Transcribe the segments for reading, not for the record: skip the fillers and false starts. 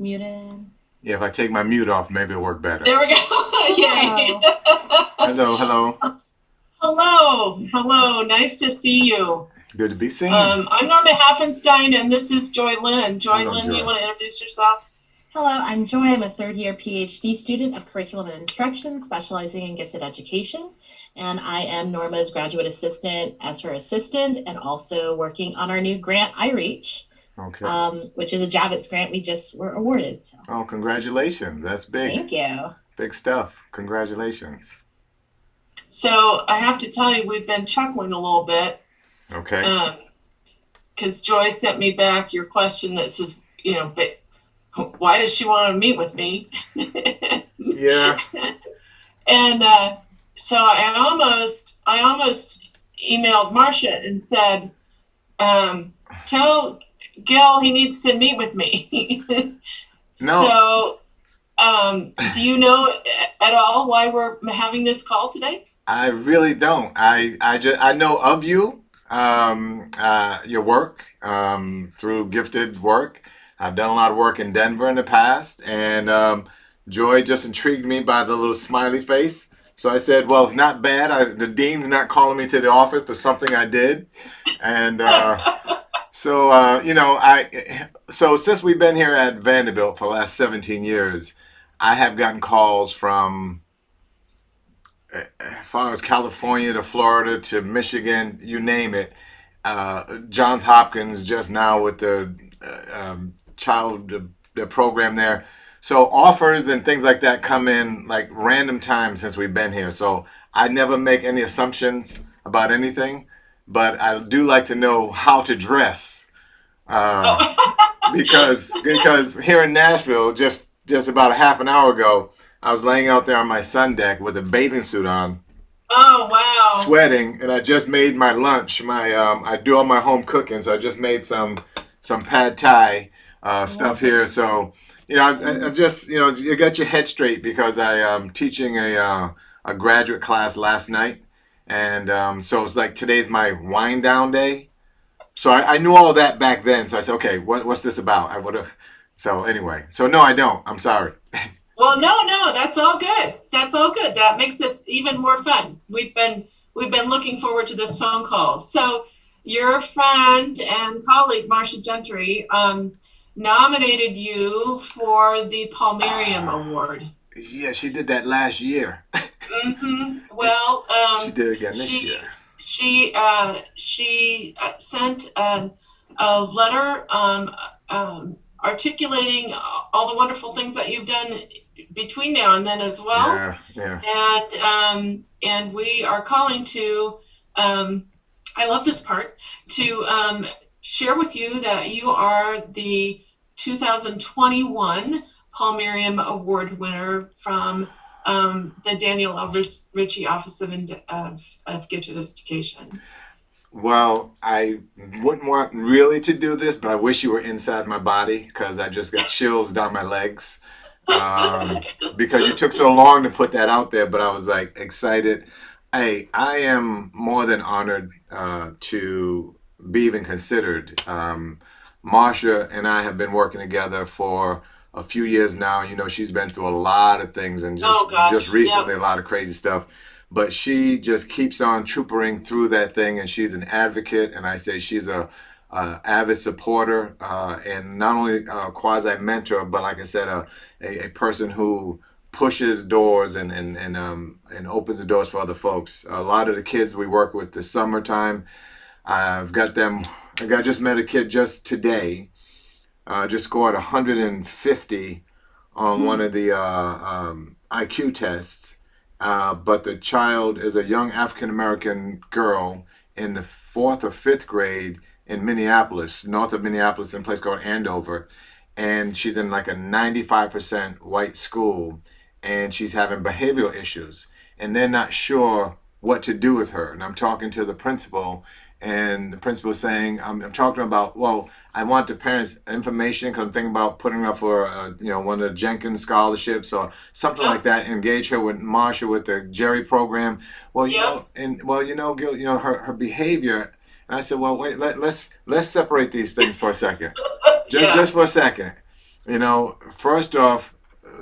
Muted. Yeah, if I take my mute off, maybe it'll work better. There we go. Yay. Hello, hello. Hello. Hello. Nice to see you. Good to be seen. I'm Norma Haffenstein, and this is Joy Lynn. Joy Hello, Lynn, Joy. you want to introduce yourself? Hello, I'm Joy. I'm a third-year PhD student of Curriculum and Instruction, specializing in gifted education. And I am Norma's graduate assistant as her assistant, and also working on our new grant, iReach, which is a Javits grant we just were awarded. So. Oh, congratulations. That's big. Thank you. Big stuff. Congratulations. So I have to tell you, we've been chuckling a little bit. Okay. Because Joy sent me back your question that says, but why does she want to meet with me? Yeah. And so I almost emailed Marcia and said, tell Gil he needs to meet with me. No. So, do you know at all why we're having this call today? I really don't. I know of you, your work, through Gifted Work. I've done a lot of work in Denver in the past, and Joy just intrigued me by the little smiley face. So I said, well, it's not bad. The dean's not calling me to the office for something I did. And so since we've been here at Vanderbilt for the last 17 years, I have gotten calls from as far as California to Florida to Michigan, you name it. Johns Hopkins just now with the the program there. So offers and things like that come in like random times since we've been here. So I never make any assumptions about anything, but I do like to know how to dress. Because here in Nashville, just about a half an hour ago, I was laying out there on my sun deck with a bathing suit on. Oh, wow. Sweating, and I just made my lunch. I do all my home cooking, so I just made some pad thai stuff here. So, I just, you got your head straight because I am teaching a graduate class last night. And so it's like today's my wind down day. So I knew all of that back then. So I said, okay, what's this about? I would have. So anyway, so no, I don't. I'm sorry. Well, no, that's all good. That's all good. That makes this even more fun. We've been looking forward to this phone call. So your friend and colleague, Marcia Gentry, nominated you for the Palmerium Award. Yeah, she did that last year. Mm-hmm. Well, she did it again this year. She sent a letter articulating all the wonderful things that you've done between now and then as well. Yeah. And we are calling to, I love this part, to share with you that you are the 2021 Palmerium Award winner from the Daniel L. Ritchie Office of Gifted Education. Well, I wouldn't want really to do this, but I wish you were inside my body because I just got chills down my legs because you took so long to put that out there. But I was like excited. I am more than honored to be even considered. Marcia and I have been working together for a few years now. She's been through a lot of things and just recently a lot of crazy stuff. But she just keeps on troopering through that thing, and she's an advocate. And I say she's a avid supporter, and not only a quasi mentor, but like I said, a person who pushes doors and opens the doors for other folks. A lot of the kids we work with this summertime, I've got them. I just met a kid just today, just scored 150 on one of the IQ tests. But the child is a young African-American girl in the 4th or 5th grade in Minneapolis, north of Minneapolis, in a place called Andover. And she's in like a 95% white school, and she's having behavioral issues. And they're not sure what to do with her. And I'm talking to the principal, and the principal is saying, I'm talking about, well, I want the parents information because I'm thinking about putting her up for, one of the Jenkins scholarships or something like that. Engage her with Marcia with the Jerry program. Well, Gil, her behavior. And I said, well, wait, let's separate these things for a second, just for a second. First off,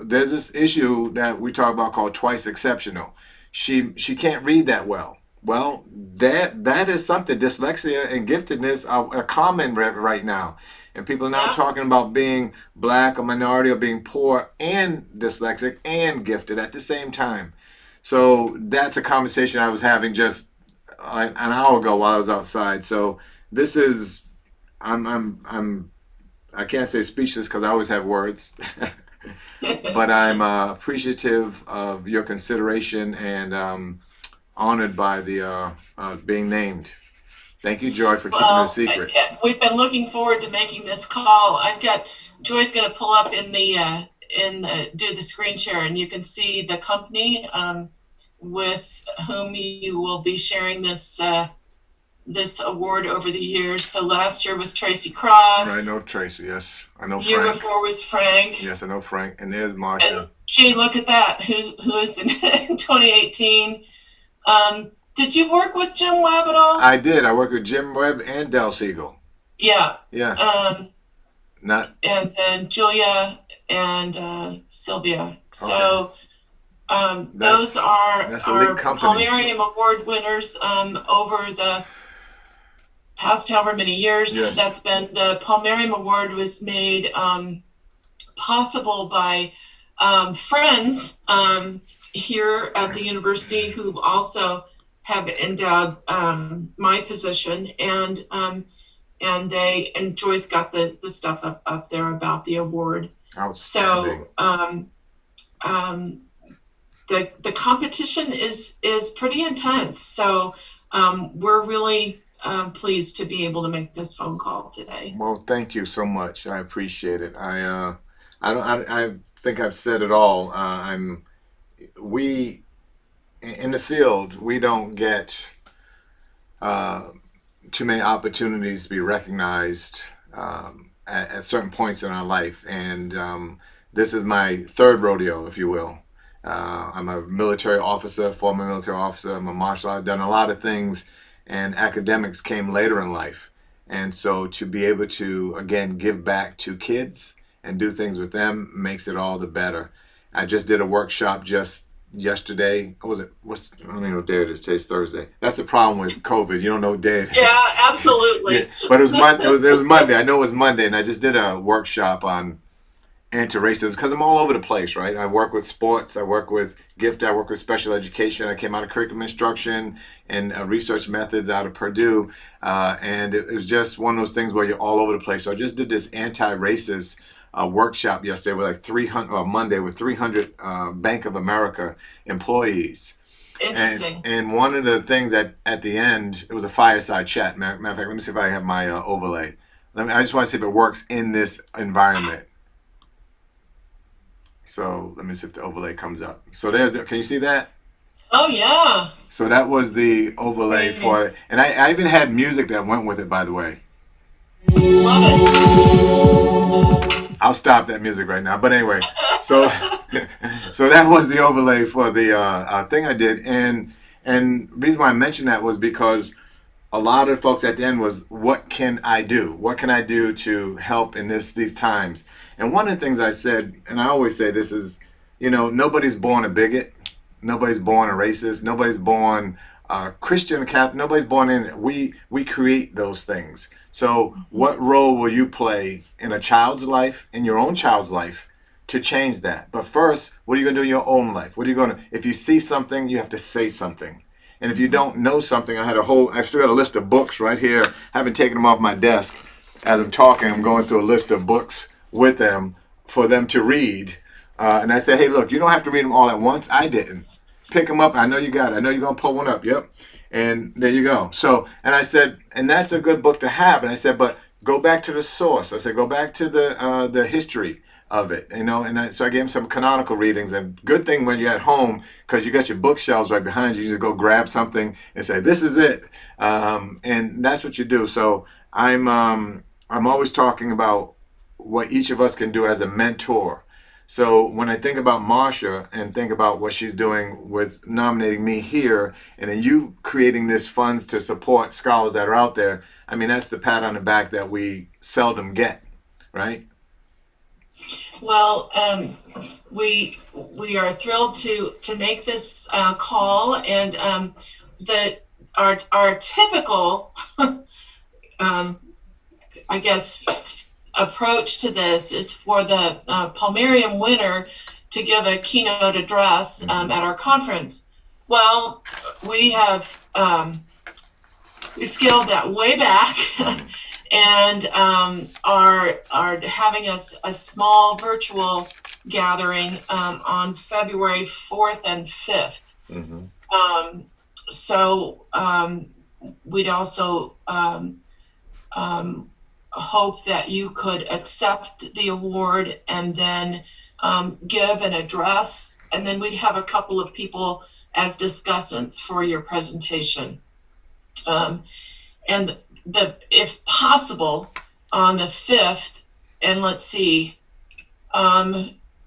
there's this issue that we talk about called twice exceptional. She can't read that well. Well, that is something. Dyslexia and giftedness are common right now, and people are now Yeah. talking about being black or minority or being poor and dyslexic and gifted at the same time. So that's a conversation I was having just an hour ago while I was outside. So this is I'm I can't say speechless because I always have words, but I'm appreciative of your consideration and honored by the being named. Thank you, Joy, for keeping it a Well, secret. we've been looking forward to making this call. I've got Joy's going to pull up do the screen share, and you can see the company with whom you will be sharing this award over the years. So last year was Tracy Cross. I know Tracy. Yes, I know Year Frank. before was Frank. Yes, I know Frank. And there's And Marsha. gee, look at that. Who is in 2018? Did you work with Jim Webb at all? I did. I worked with Jim Webb and Del Siegel. Yeah. Yeah, not And then Julia and Sylvia. So That's those are that's a our lead company. Palmarium Award winners over the past however many years. Yes. That's been the Palmarium Award was made possible by friends here at the university who also have endowed my position, and Joyce got the stuff up there about the award. Outstanding. So the competition is pretty intense. So we're really pleased to be able to make this phone call today. Well, thank you so much. I appreciate it. I think I've said it all. We in the field we don't get too many opportunities to be recognized at certain points in our life, and this is my third rodeo, if you will. I'm a military officer, former military officer. I'm a martial artist. I've done a lot of things, and academics came later in life. And so to be able to, again, give back to kids and do things with them makes it all the better. I just did a workshop just yesterday. What was it? I don't even know what day it is. Today's Thursday. That's the problem with COVID. You don't know what day it is. Yeah, absolutely. Yeah, but it was Monday. It was Monday. I know it was Monday, and I just did a workshop on anti-racism because I'm all over the place, right? I work with sports, I work with gift, I work with special education. I came out of curriculum instruction and research methods out of Purdue, and it was just one of those things where you're all over the place. So I just did this anti-racist workshop yesterday with like 300, Monday with 300 Bank of America employees. Interesting. And one of the things at the end, it was a fireside chat. Matter of fact, let me see if I have my overlay. I just want to see if it works in this environment. So let me see if the overlay comes up. So can you see that? Oh yeah. So that was the overlay for it. And I even had music that went with it, by the way. Love it. I'll stop that music right now. But anyway, so so that was the overlay for the thing I did. And the reason why I mentioned that was because a lot of folks at the end was, what can I do? What can I do to help in these times? And one of the things I said, and I always say this is, nobody's born a bigot. Nobody's born a racist. Nobody's born Christian, Catholic. Nobody's born in it. We create those things. So what role will you play in a child's life, in your own child's life, to change that? But first, what are you going to do in your own life? If you see something, you have to say something. And if you don't know something, I still got a list of books right here. I haven't taken them off my desk. As I'm talking, I'm going through a list of books with them for them to read. And I said, hey, look, you don't have to read them all at once. I didn't. Pick them up. I know you got it. I know you're going to pull one up. Yep. And there you go. So, and I said, and that's a good book to have. And I said, but go back to the source. I said, go back to the history of it, so I gave him some canonical readings. And good thing when you're at home, because you got your bookshelves right behind you, you just go grab something and say, this is it. And that's what you do. So I'm always talking about what each of us can do as a mentor. So when I think about Marsha and think about what she's doing with nominating me here, and then you creating this funds to support scholars that are out there, that's the pat on the back that we seldom get, right? Well, we are thrilled to make this call, and our typical I guess approach to this is for the Palmerium winner to give a keynote address at our conference. Well, we have we scaled that way back and are having a small virtual gathering on February 4th and 5th. So we'd also hope that you could accept the award and then give an address, and then we'd have a couple of people as discussants for your presentation. And if possible, on the 5th, and let's see,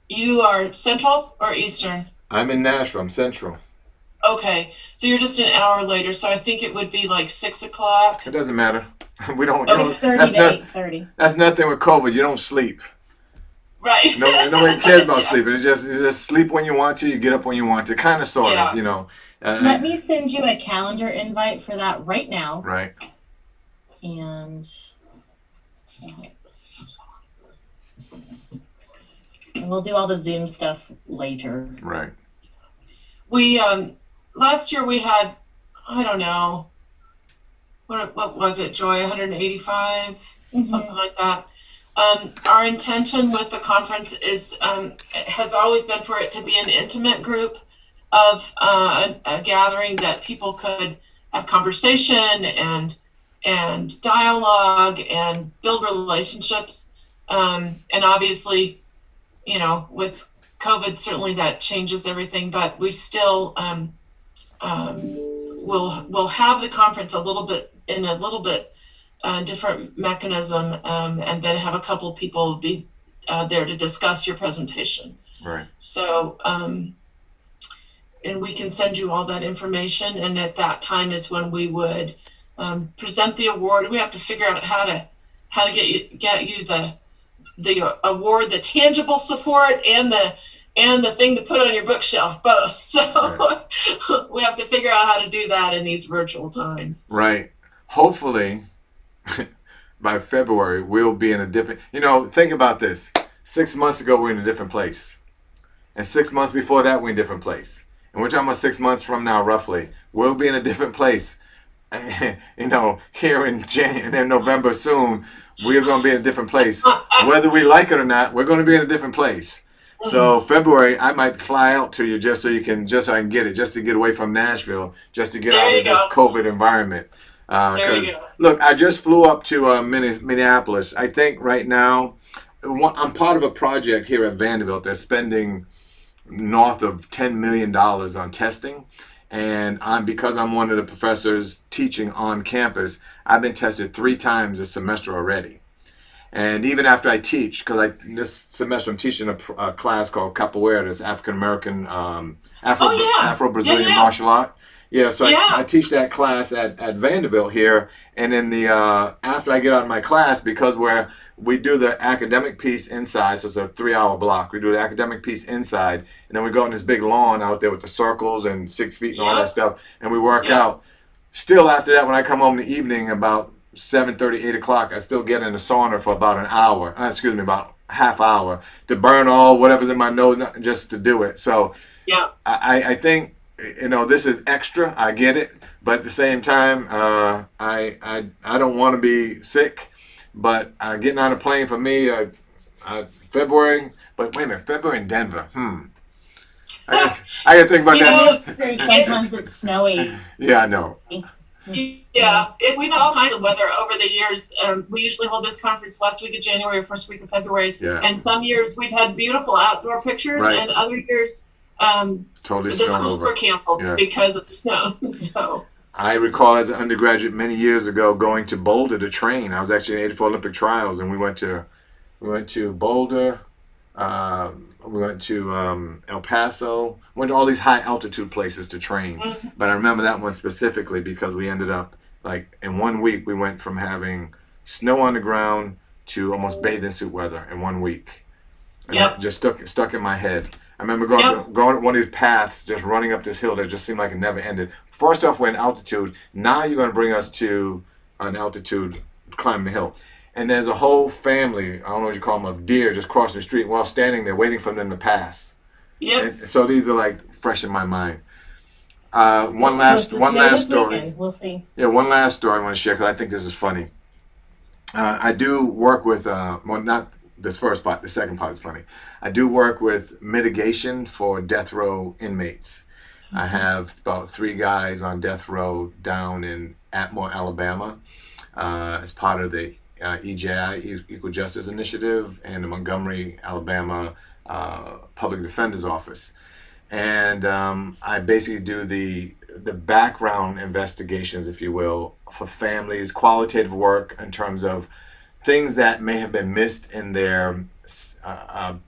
you are Central or Eastern? I'm in Nashville. I'm Central. Okay, so you're just an hour later, so I think it would be like 6 o'clock. It doesn't matter. We don't. Oh, it's 30 to 8:30. That's nothing with COVID. You don't sleep. Right. Nobody cares about sleeping. You just sleep when you want to. You get up when you want to. Kind of, sort of. You know. Let me send you a calendar invite for that right now. Right. And we'll do all the Zoom stuff later. Right. We last year we had, I don't know, what was it, Joy? 185, something like that. Our intention with the conference is has always been for it to be an intimate group of a gathering that people could have conversation and dialogue and build relationships. And obviously, you know, with COVID, certainly that changes everything, but we still will have the conference a little bit different mechanism, and then have a couple people be there to discuss your presentation. Right. So, and we can send you all that information, and at that time is when we would present the award. We have to figure out how to get you the award, the tangible support, and the thing to put on your bookshelf, both. So right. We have to figure out how to do that in these virtual times. Right. Hopefully, by February, we'll be in a different, think about this. 6 months ago, we're in a different place. And 6 months before that, we're in a different place. And we're talking about 6 months from now, roughly. We'll be in a different place. Here in November soon, we're going to be in a different place. Whether we like it or not, we're going to be in a different place. So February, I might fly out to you just so I can get it, just to get away from Nashville, just to get out of this COVID environment. There you go. Look, I just flew up to Minneapolis. I think right now, I'm part of a project here at Vanderbilt that's spending north of $10 million on testing. And because I'm one of the professors teaching on campus, I've been tested 3 times this semester already. And even after I teach, because this semester I'm teaching a class called Capoeira, that's African American, Afro-Brazilian martial art. Yeah, so I teach that class at Vanderbilt here, and then after I get out of my class, because we do the academic piece inside, so it's a 3-hour block. We do the academic piece inside, and then we go on this big lawn out there with the circles and 6 feet and all that stuff, and we work out. Still after that, when I come home in the evening about 7:30, 8 o'clock, I still get in the sauna for about an hour, about half hour, to burn all whatever's in my nose, just to do it. So I think, this is extra. I get it, but at the same time, I don't want to be sick. But getting on a plane for me, February. But wait a minute, February in Denver. I got to think about that. Sometimes it's snowy. Yeah, I know. Yeah, we've had all kinds of weather over the years. We usually hold this conference last week of January or first week of February. Yeah. And some years we've had beautiful outdoor pictures, and other years totally the schools were canceled because of the snow. So I recall as an undergraduate many years ago going to Boulder to train. I was actually in 84 Olympic trials, and we went to Boulder. We went to El Paso. Went to all these high altitude places to train. Mm-hmm. But I remember that one specifically because we ended up, in 1 week, we went from having snow on the ground to almost bathing suit weather in 1 week. And Yep. that just stuck in my head. I remember going one of these paths, just running up this hill that just seemed like it never ended. First off, we're in altitude. Now you're going to bring us to an altitude, climbing the hill. And there's a whole family, I don't know what you call them, of deer just crossing the street while standing there waiting for them to pass. Yep. And so these are like fresh in my mind. One last story. We'll see. Yeah, one last story I want to share because I think this is funny. I do work with, well, not this first part, the second part is funny. I do work with mitigation for death row inmates. I have about 3 guys on death row down in Atmore, Alabama, as part of the EJI, Equal Justice Initiative, and the Montgomery, Alabama Public Defender's Office. And I basically do the background investigations, if you will, for families, qualitative work in terms of things that may have been missed in their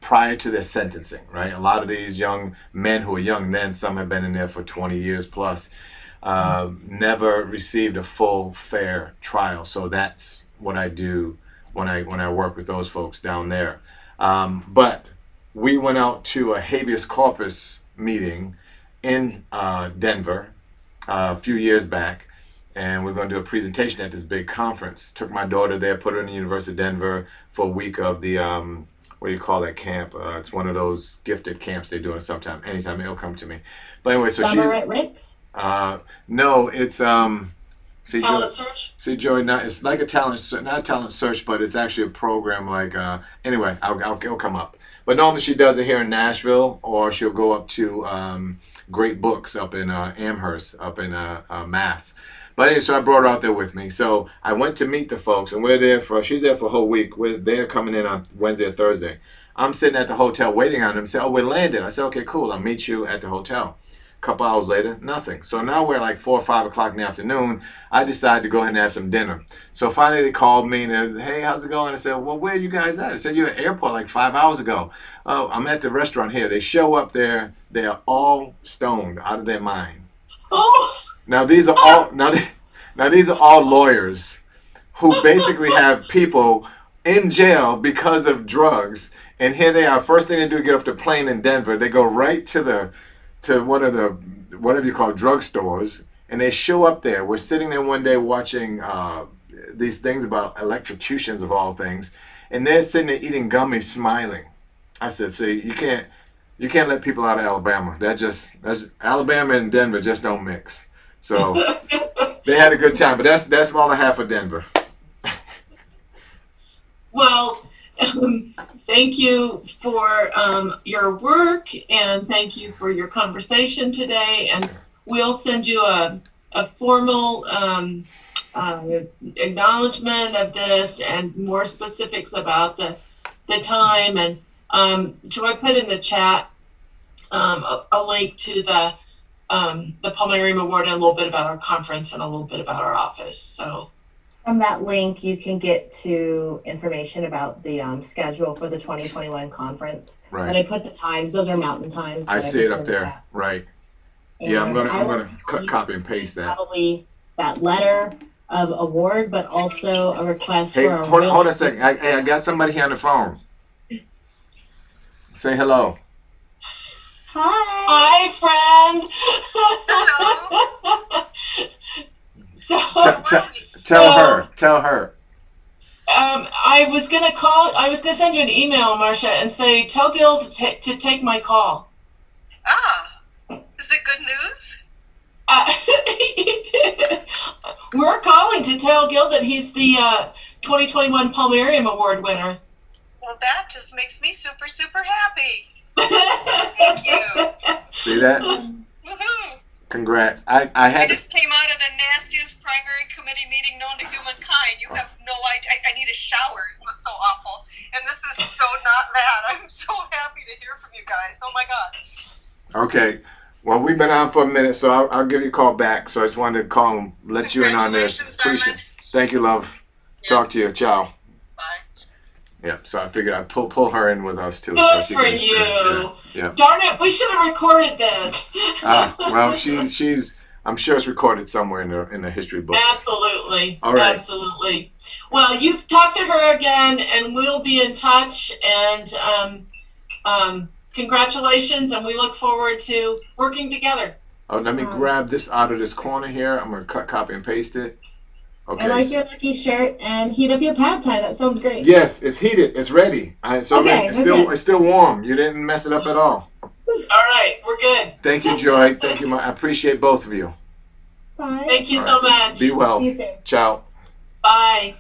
prior to their sentencing, right? A lot of these young men who are young then, some have been in there for 20 years plus, never received a full, fair trial. So that's what I do when I work with those folks down there. But we went out to a habeas corpus meeting in Denver a few years back, and we're going to do a presentation at this big conference. Took my daughter there, put her in the University of Denver for a week of the, what do you call that camp? It's one of those gifted camps they do it sometime, anytime it'll come to me. But anyway, so Summer at Rick's? No, it's, Talent search? See, Joy, it's like not a talent search, but it's actually a program like, anyway, I'll come up. But normally she does it here in Nashville, or she'll go up to Great Books up in Amherst, up in Mass. But anyway, so I brought her out there with me. So I went to meet the folks, and she's there for a whole week. They're coming in on Wednesday or Thursday. I'm sitting at the hotel waiting on them. Say, oh, we landed. I said, okay, cool. I'll meet you at the hotel. A couple hours later, nothing. So now we're like 4 or 5 o'clock in the afternoon. I decided to go ahead and have some dinner. So finally they called me and they said, hey, how's it going? I said, well, where are you guys at? I said, you're at the airport like 5 hours ago. Oh, I'm at the restaurant here. They show up there. They are all stoned out of their mind. Oh! Now these are all these are all lawyers who basically have people in jail because of drugs. And here they are. First thing they do, get off the plane in Denver. They go right to one of the, whatever you call, drugstores, and they show up there. We're sitting there one day watching these things about electrocutions of all things, and they're sitting there eating gummies, smiling. I said, see, you can't let people out of Alabama. That's Alabama and Denver just don't mix. So they had a good time, but that's all I have for Denver. Well, thank you for your work, and thank you for your conversation today. And we'll send you a formal acknowledgement of this and more specifics about the time. And Joy put in the chat a link to the Palmarium Award and a little bit about our conference and a little bit about our office. So. From that link, you can get to information about the schedule for the 2021 conference. Right. And I put the times; those are mountain times. I see it up there. Right. And Yeah, I'm gonna copy and paste that. Probably that letter of award, but also a request Hey, for a hold a second. I got somebody here on the phone. Say hello. Hi. Hi, friend. So. Tell her. I was gonna send you an email, Marcia, and say, tell Gil to take my call. Is it good news? We're calling to tell Gil that he's the 2021 Palmarium Award winner. Well, that just makes me super, super happy. Thank you. See that? Woohoo! Congrats. I just came out of the nastiest primary committee meeting known to humankind. You have no idea. I need a shower. It was so awful. And this is so not that. I'm so happy to hear from you guys. Oh my God. Okay. Well, we've been on for a minute, so I'll give you a call back. So I just wanted to call and let you in on this. Appreciate it. Thank you, love. Yeah. Talk to you. Ciao. Bye. Yeah, so I figured I'd pull her in with us too. Good so she for can you. Yeah. Darn it, we should have recorded this. Well, she's. I'm sure it's recorded somewhere in the history books. Absolutely. All right. Absolutely. Well, you've talked to her again, and we'll be in touch. And Congratulations, and we look forward to working together. Oh, let me grab this out of this corner here. I'm gonna cut, copy, and paste it. Okay. I like your lucky shirt and heat up your pad tie. That sounds great. Yes, it's heated. It's ready. It's Okay, it's still warm. You didn't mess it up at all. All right, we're good. Thank you, Joy. Thank you. I appreciate both of you. Bye. Thank you All so right. much. Be well. See you soon. Ciao. Bye.